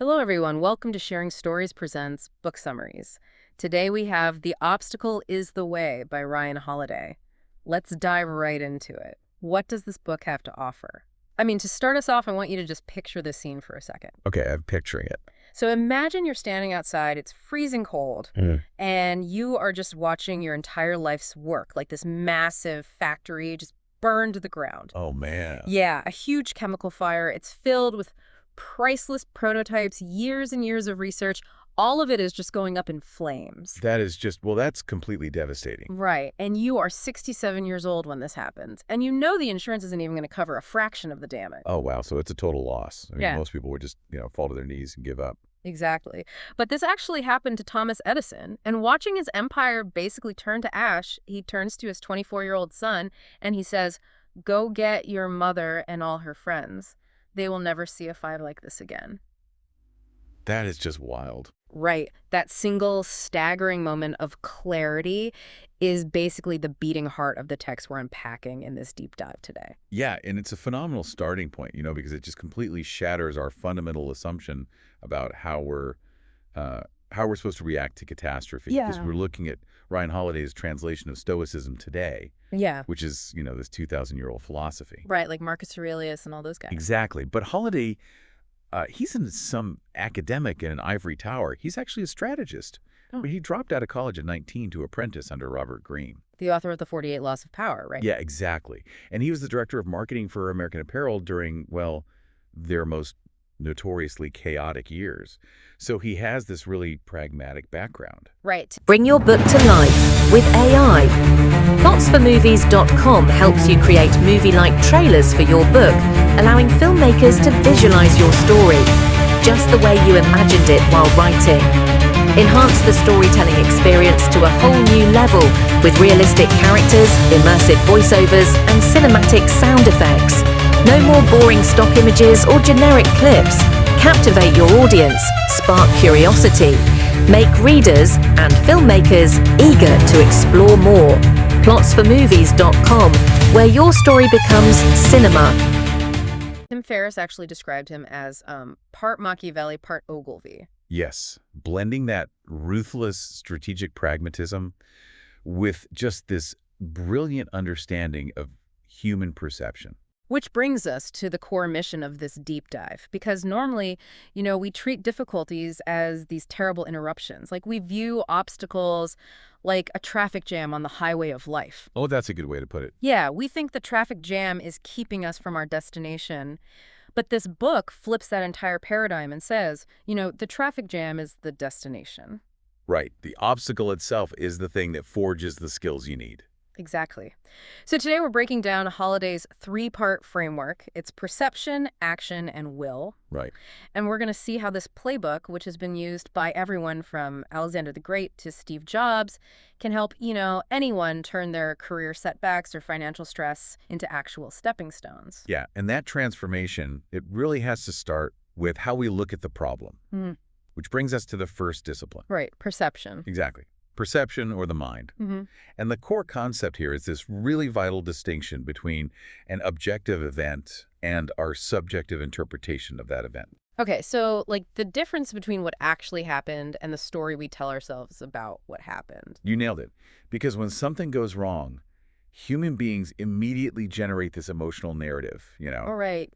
Hello, everyone. Welcome to Sharing Stories Presents Book Summaries. Today we have The Obstacle is the Way by Ryan Holiday. Let's dive right into it. What does this book have to offer? To start us off, I want you to just picture the scene for a second. Okay, I'm picturing it. So imagine you're standing outside, it's freezing cold, and you are just watching your entire life's work, like this massive factory just burned to the ground. Oh, man. Yeah, a huge chemical fire. It's filled with priceless prototypes, years and years of research. All of it is just going up in flames. That's completely devastating. Right. And you are 67 years old when this happens. And you know the insurance isn't even going to cover a fraction of the damage. Oh, wow. So it's a total loss. Yeah. Most people would just, fall to their knees and give up. Exactly. But this actually happened to Thomas Edison. And watching his empire basically turn to ash, he turns to his 24-year-old son and he says, "Go get your mother and all her friends. They will never see a fire like this again." That is just wild. Right. That single staggering moment of clarity is basically the beating heart of the text we're unpacking in this deep dive today. Yeah, and it's a phenomenal starting point, because it just completely shatters our fundamental assumption about how we're supposed to react to catastrophe. Yeah. Because we're looking at Ryan Holiday's translation of Stoicism today. Yeah. Which is, this 2,000-year-old philosophy. Right, like Marcus Aurelius and all those guys. Exactly. But Holiday, he's in some academic in an ivory tower. He's actually a strategist. Oh. But he dropped out of college at 19 to apprentice under Robert Greene. The author of the 48 Laws of Power, right? Yeah, exactly. And he was the director of marketing for American Apparel during, their most notoriously chaotic years. So he has this really pragmatic background. Right. Bring your book to life with AI. Plotsformovies.com helps you create movie-like trailers for your book, allowing filmmakers to visualize your story just the way you imagined it while writing. Enhance the storytelling experience to a whole new level with realistic characters, immersive voiceovers, and cinematic sound effects. No more boring stock images or generic clips. Captivate your audience, spark curiosity, make readers and filmmakers eager to explore more. Plotsformovies.com, where your story becomes cinema. Tim Ferriss actually described him as part Machiavelli, part Ogilvy. Yes, blending that ruthless strategic pragmatism with just this brilliant understanding of human perception. Which brings us to the core mission of this deep dive, because normally, we treat difficulties as these terrible interruptions. Like we view obstacles like a traffic jam on the highway of life. Oh, that's a good way to put it. Yeah, we think the traffic jam is keeping us from our destination. But this book flips that entire paradigm and says, the traffic jam is the destination. Right. The obstacle itself is the thing that forges the skills you need. Exactly. So today we're breaking down Holiday's three-part framework. It's perception, action, and will. Right. And we're going to see how this playbook, which has been used by everyone from Alexander the Great to Steve Jobs, can help, anyone turn their career setbacks or financial stress into actual stepping stones. Yeah, and that transformation, it really has to start with how we look at the problem, which brings us to the first discipline. Right, perception. Exactly. Perception or the mind. And the core concept here is this really vital distinction between an objective event and our subjective interpretation of that event. Okay, so the difference between what actually happened and the story we tell ourselves about what happened. You nailed it. Because when something goes wrong, human beings immediately generate this emotional narrative, Oh, right.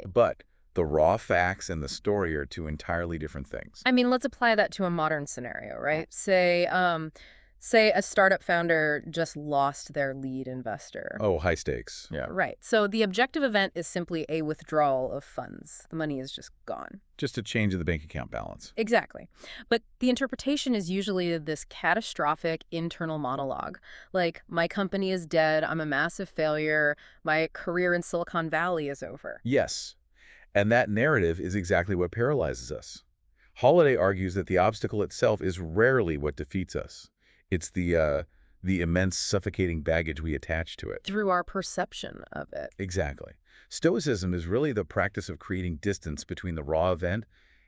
But the raw facts and the story are two entirely different things. Let's apply that to a modern scenario, right? Say a startup founder just lost their lead investor. Oh, high stakes. Yeah. Right. So the objective event is simply a withdrawal of funds. The money is just gone. Just a change in the bank account balance. Exactly. But the interpretation is usually this catastrophic internal monologue. Like, my company is dead. I'm a massive failure. My career in Silicon Valley is over. Yes. And that narrative is exactly what paralyzes us. Holiday argues that the obstacle itself is rarely what defeats us. It's the immense suffocating baggage we attach to it. Through our perception of it. Exactly. Stoicism is really the practice of creating distance between the raw event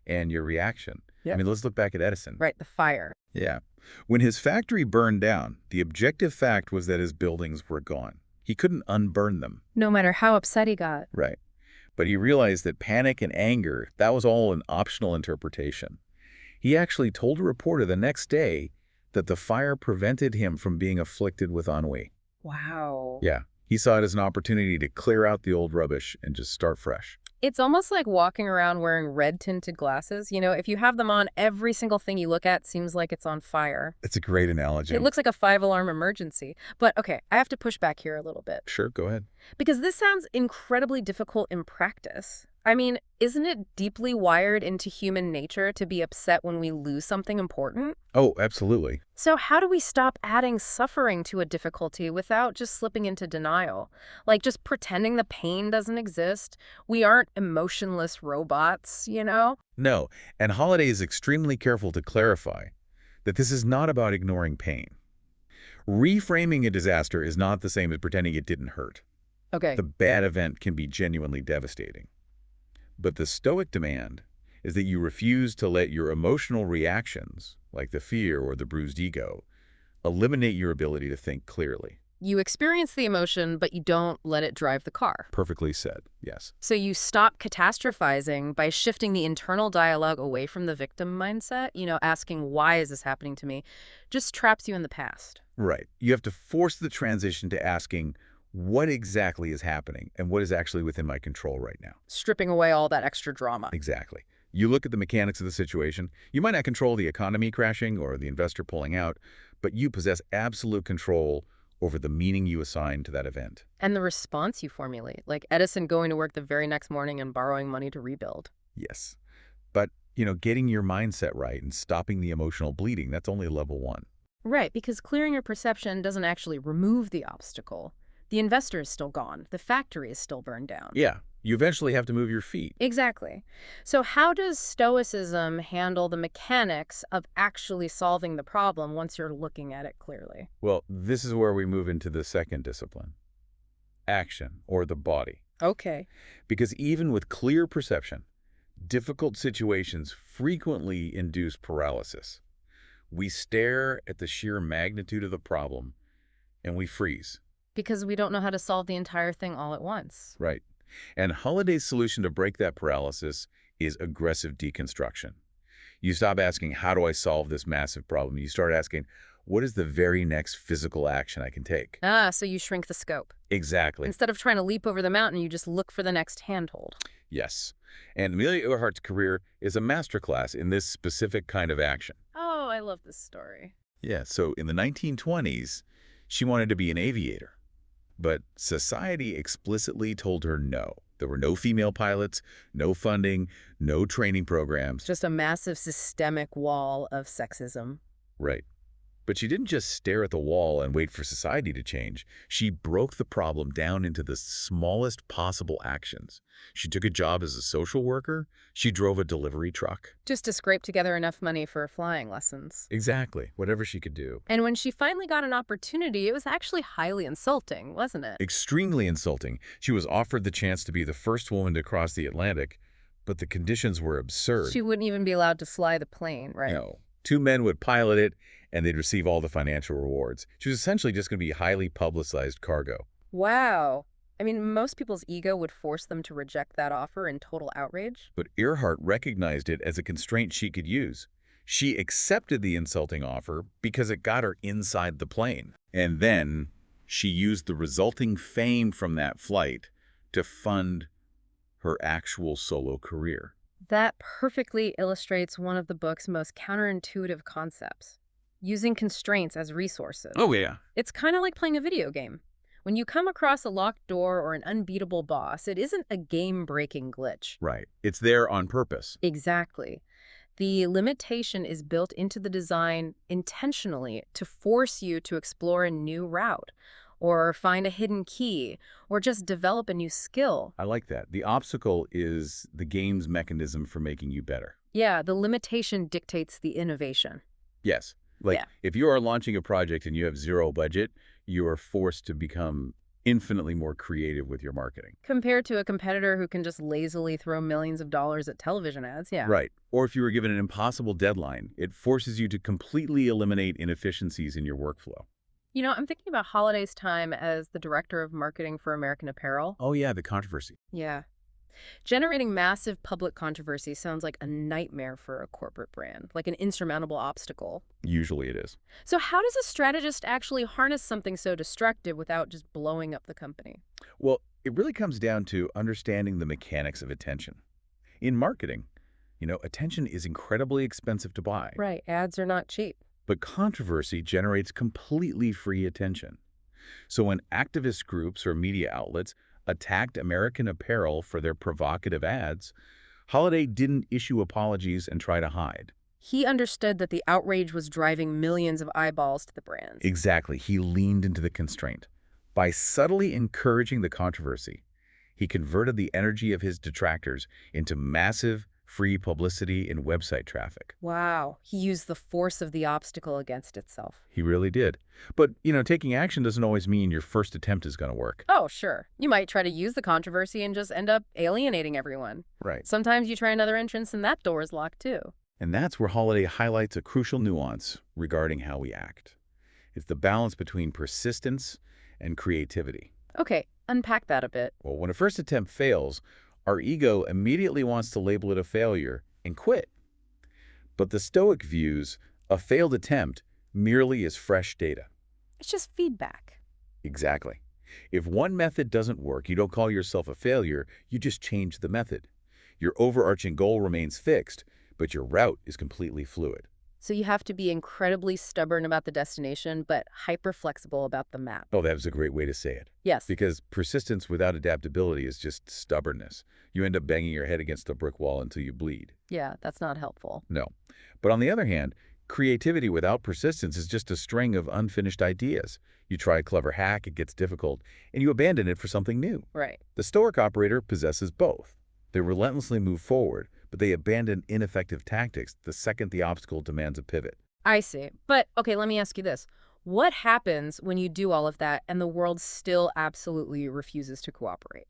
and your reaction. Yeah. Let's look back at Edison. Right, the fire. Yeah. When his factory burned down, the objective fact was that his buildings were gone. He couldn't unburn them. No matter how upset he got. Right. But he realized that panic and anger, that was all an optional interpretation. He actually told a reporter the next day that the fire prevented him from being afflicted with ennui. Wow. Yeah, he saw it as an opportunity to clear out the old rubbish and just start fresh. It's almost like walking around wearing red-tinted glasses. You know, if you have them on, every single thing you look at seems like it's on fire. It's a great analogy. It looks like a 5-alarm emergency. But okay, I have to push back here a little bit. Sure, go ahead. Because this sounds incredibly difficult in practice. I mean, isn't it deeply wired into human nature to be upset when we lose something important? Oh, absolutely. So how do we stop adding suffering to a difficulty without just slipping into denial? Like just pretending the pain doesn't exist? We aren't emotionless robots, you know? No, and Holiday is extremely careful to clarify that this is not about ignoring pain. Reframing a disaster is not the same as pretending it didn't hurt. Okay. The bad event can be genuinely devastating. But the Stoic demand is that you refuse to let your emotional reactions, like the fear or the bruised ego, eliminate your ability to think clearly. You experience the emotion, but you don't let it drive the car. Perfectly said, yes. So you stop catastrophizing by shifting the internal dialogue away from the victim mindset, you know, asking, why is this happening to me? Just traps you in the past. Right. You have to force the transition to asking, what exactly is happening and what is actually within my control right now? Stripping away all that extra drama. Exactly. You look at the mechanics of the situation. You might not control the economy crashing or the investor pulling out, but you possess absolute control over the meaning you assign to that event. And the response you formulate, like Edison going to work the very next morning and borrowing money to rebuild. Yes. But, getting your mindset right and stopping the emotional bleeding, that's only level 1. Right, because clearing your perception doesn't actually remove the obstacle. The investor is still gone. The factory is still burned down. Yeah. You eventually have to move your feet. Exactly. So how does Stoicism handle the mechanics of actually solving the problem once you're looking at it clearly? Well, this is where we move into the second discipline, action, or the body. Okay. Because even with clear perception, difficult situations frequently induce paralysis. We stare at the sheer magnitude of the problem, and we freeze. Because we don't know how to solve the entire thing all at once. Right. And Holiday's solution to break that paralysis is aggressive deconstruction. You stop asking, how do I solve this massive problem? You start asking, what is the very next physical action I can take? So you shrink the scope. Exactly. Instead of trying to leap over the mountain, you just look for the next handhold. Yes. And Amelia Earhart's career is a masterclass in this specific kind of action. Oh, I love this story. Yeah, so in the 1920s, she wanted to be an aviator. But society explicitly told her no. There were no female pilots, no funding, no training programs. Just a massive systemic wall of sexism. Right. But she didn't just stare at the wall and wait for society to change. She broke the problem down into the smallest possible actions. She took a job as a social worker. She drove a delivery truck. Just to scrape together enough money for flying lessons. Exactly. Whatever she could do. And when she finally got an opportunity, it was actually highly insulting, wasn't it? Extremely insulting. She was offered the chance to be the first woman to cross the Atlantic, but the conditions were absurd. She wouldn't even be allowed to fly the plane, right? No. 2 men would pilot it, and they'd receive all the financial rewards. She was essentially just going to be highly publicized cargo. Wow. I mean, most people's ego would force them to reject that offer in total outrage. But Earhart recognized it as a constraint she could use. She accepted the insulting offer because it got her inside the plane. And then she used the resulting fame from that flight to fund her actual solo career. That perfectly illustrates one of the book's most counterintuitive concepts, using constraints as resources. Oh, yeah. It's kind of like playing a video game. When you come across a locked door or an unbeatable boss, it isn't a game-breaking glitch. Right. It's there on purpose. Exactly. The limitation is built into the design intentionally to force you to explore a new route, or find a hidden key, or just develop a new skill. I like that. The obstacle is the game's mechanism for making you better. Yeah, the limitation dictates the innovation. Yes. If you are launching a project and you have zero budget, you are forced to become infinitely more creative with your marketing. Compared to a competitor who can just lazily throw millions of dollars at television ads, yeah. Right. Or if you were given an impossible deadline, it forces you to completely eliminate inefficiencies in your workflow. You know, I'm thinking about Holiday's time as the director of marketing for American Apparel. Oh, yeah, the controversy. Yeah. Generating massive public controversy sounds like a nightmare for a corporate brand, like an insurmountable obstacle. Usually it is. So how does a strategist actually harness something so destructive without just blowing up the company? Well, it really comes down to understanding the mechanics of attention. In marketing, attention is incredibly expensive to buy, Right, ads are not cheap. but controversy generates completely free attention. So when activist groups or media outlets attacked American Apparel for their provocative ads, Holiday didn't issue apologies and try to hide. He understood that the outrage was driving millions of eyeballs to the brand. Exactly, he leaned into the constraint. By subtly encouraging the controversy, he converted the energy of his detractors into massive, free publicity and website traffic. Wow, he used the force of the obstacle against itself. He really did. But, taking action doesn't always mean your first attempt is going to work. Oh, sure. You might try to use the controversy and just end up alienating everyone. Right. Sometimes you try another entrance and that door is locked too. And that's where Holiday highlights a crucial nuance regarding how we act. It's the balance between persistence and creativity. Okay, unpack that a bit. Well, when a first attempt fails, our ego immediately wants to label it a failure and quit. But the Stoic views a failed attempt merely as fresh data. It's just feedback. Exactly. If one method doesn't work, you don't call yourself a failure, you just change the method. Your overarching goal remains fixed, but your route is completely fluid. So you have to be incredibly stubborn about the destination, but hyper-flexible about the map. Oh, that was a great way to say it. Yes. Because persistence without adaptability is just stubbornness. You end up banging your head against a brick wall until you bleed. Yeah, that's not helpful. No. But on the other hand, creativity without persistence is just a string of unfinished ideas. You try a clever hack, it gets difficult, and you abandon it for something new. Right. The Stoic operator possesses both. They relentlessly move forward, but they abandon ineffective tactics the second the obstacle demands a pivot. I see. But, okay, let me ask you this. What happens when you do all of that and the world still absolutely refuses to cooperate?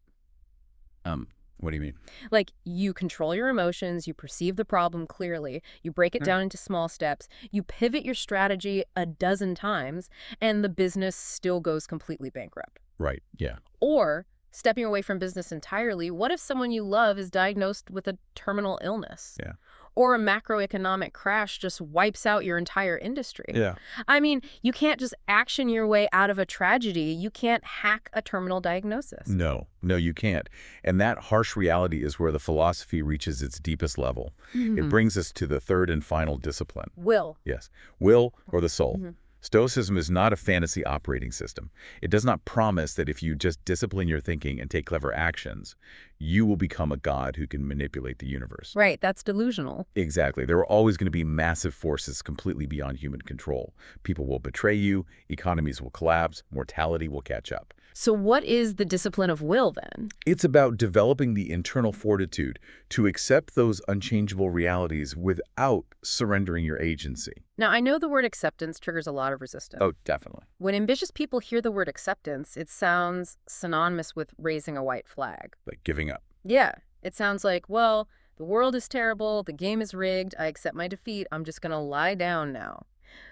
What do you mean? Like, you control your emotions, you perceive the problem clearly, you break it down into small steps, you pivot your strategy a dozen times, and the business still goes completely bankrupt. Right, yeah. Or, stepping away from business entirely, what if someone you love is diagnosed with a terminal illness? Yeah. Or a macroeconomic crash just wipes out your entire industry? Yeah. I mean, you can't just action your way out of a tragedy. You can't hack a terminal diagnosis. No, you can't. And that harsh reality is where the philosophy reaches its deepest level. It brings us to the third and final discipline. Will. Yes, will or the soul. Stoicism is not a fantasy operating system. It does not promise that if you just discipline your thinking and take clever actions, you will become a god who can manipulate the universe. Right, that's delusional. Exactly. There are always going to be massive forces completely beyond human control. People will betray you, economies will collapse, mortality will catch up. So what is the discipline of will, then? It's about developing the internal fortitude to accept those unchangeable realities without surrendering your agency. Now, I know the word acceptance triggers a lot of resistance. Oh, definitely. When ambitious people hear the word acceptance, it sounds synonymous with raising a white flag. Like giving up. Yeah, it sounds like, well, the world is terrible, the game is rigged, I accept my defeat, I'm just going to lie down now.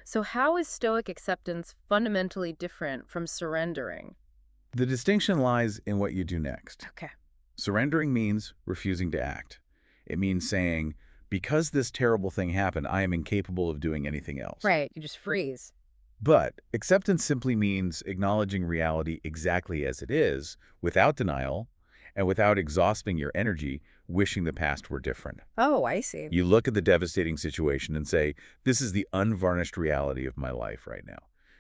So how is Stoic acceptance fundamentally different from surrendering? The distinction lies in what you do next. Okay. Surrendering means refusing to act. It means saying, because this terrible thing happened, I am incapable of doing anything else. Right, you just freeze. But acceptance simply means acknowledging reality exactly as it is, without denial, and without exhausting your energy, wishing the past were different. Oh, I see. You look at the devastating situation and say, this is the unvarnished reality of my life right now.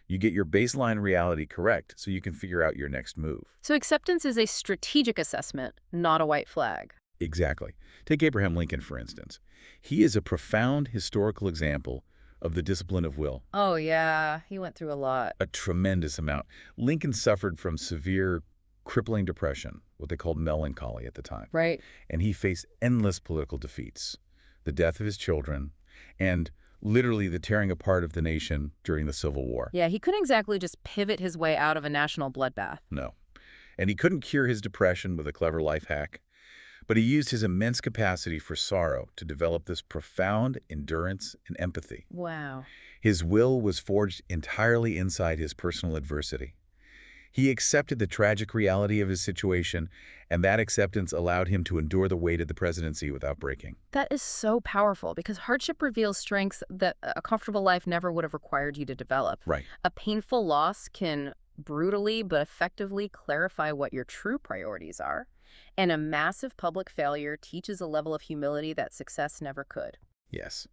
You get your baseline reality correct so you can figure out your next move. So acceptance is a strategic assessment, not a white flag. Exactly. Take Abraham Lincoln, for instance. He is a profound historical example of the discipline of will. Oh, yeah, he went through a lot. A tremendous amount. Lincoln suffered from severe, crippling depression, what they called melancholy at the time. Right. And he faced endless political defeats, the death of his children, and literally the tearing apart of the nation during the Civil War. Yeah, he couldn't exactly just pivot his way out of a national bloodbath. No. And he couldn't cure his depression with a clever life hack. But he used his immense capacity for sorrow to develop this profound endurance and empathy. Wow. His will was forged entirely inside his personal adversity. He accepted the tragic reality of his situation, and that acceptance allowed him to endure the weight of the presidency without breaking. That is so powerful because hardship reveals strengths that a comfortable life never would have required you to develop. Right. A painful loss can brutally but effectively clarify what your true priorities are, and a massive public failure teaches a level of humility that success never could. Yes.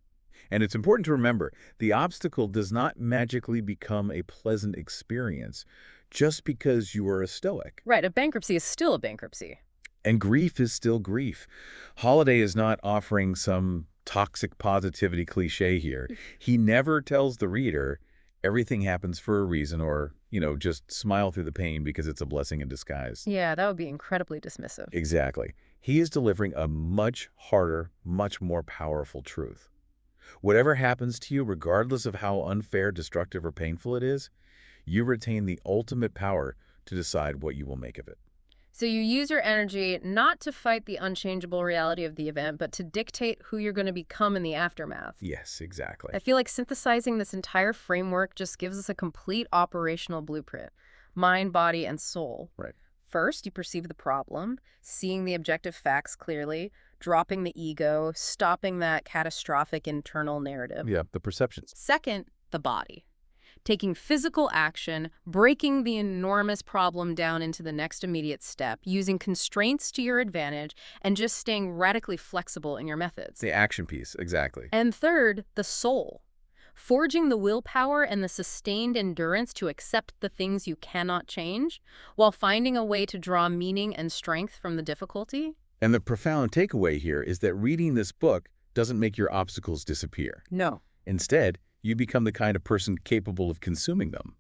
And it's important to remember, the obstacle does not magically become a pleasant experience just because you are a Stoic. Right, a bankruptcy is still a bankruptcy. And grief is still grief. Holiday is not offering some toxic positivity cliche here. He never tells the reader everything happens for a reason or, just smile through the pain because it's a blessing in disguise. Yeah, that would be incredibly dismissive. Exactly. He is delivering a much harder, much more powerful truth. Whatever happens to you, regardless of how unfair, destructive, or painful it is, you retain the ultimate power to decide what you will make of it. So you use your energy not to fight the unchangeable reality of the event, but to dictate who you're going to become in the aftermath. Yes, exactly. I feel like synthesizing this entire framework just gives us a complete operational blueprint. Mind, body, and soul. Right. First, you perceive the problem, seeing the objective facts clearly, dropping the ego, stopping that catastrophic internal narrative. Yeah, the perceptions. Second, the body. Taking physical action, breaking the enormous problem down into the next immediate step, using constraints to your advantage, and just staying radically flexible in your methods. The action piece, exactly. And third, the soul. Forging the willpower and the sustained endurance to accept the things you cannot change, while finding a way to draw meaning and strength from the difficulty. And the profound takeaway here is that reading this book doesn't make your obstacles disappear. No. Instead, you become the kind of person capable of consuming them.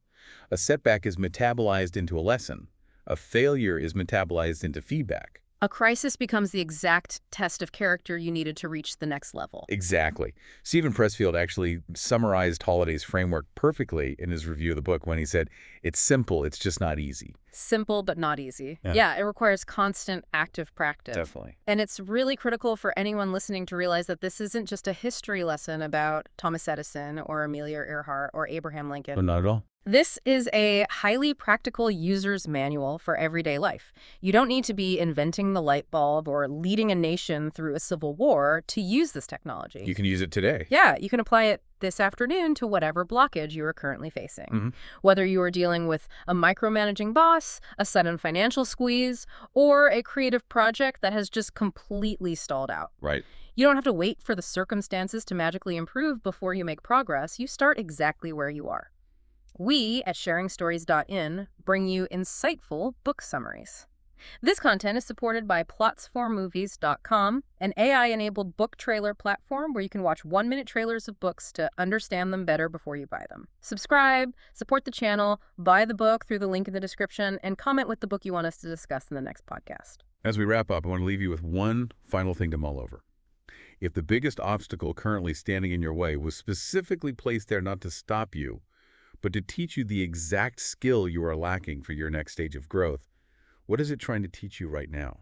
A setback is metabolized into a lesson. A failure is metabolized into feedback. A crisis becomes the exact test of character you needed to reach the next level. Exactly. Stephen Pressfield actually summarized Holiday's framework perfectly in his review of the book when he said, "It's simple, it's just not easy." Simple but not easy. Yeah. Yeah, it requires constant active practice. Definitely. And it's really critical for anyone listening to realize that this isn't just a history lesson about Thomas Edison or Amelia Earhart or Abraham Lincoln. But not at all. This is a highly practical user's manual for everyday life. You don't need to be inventing the light bulb or leading a nation through a civil war to use this technology. You can use it today. Yeah, you can apply it this afternoon to whatever blockage you are currently facing. Mm-hmm. Whether you are dealing with a micromanaging boss, a sudden financial squeeze, or a creative project that has just completely stalled out. Right. You don't have to wait for the circumstances to magically improve before you make progress. You start exactly where you are. We at sharingstoriespodcast bring you insightful book summaries. This content is supported by plotsformovies.com, an AI-enabled book trailer platform where you can watch 1-minute trailers of books to understand them better before you buy them. Subscribe, support the channel, buy the book through the link in the description, and comment with the book you want us to discuss in the next podcast. As we wrap up, I want to leave you with one final thing to mull over. If the biggest obstacle currently standing in your way was specifically placed there not to stop you, but to teach you the exact skill you are lacking for your next stage of growth, what is it trying to teach you right now?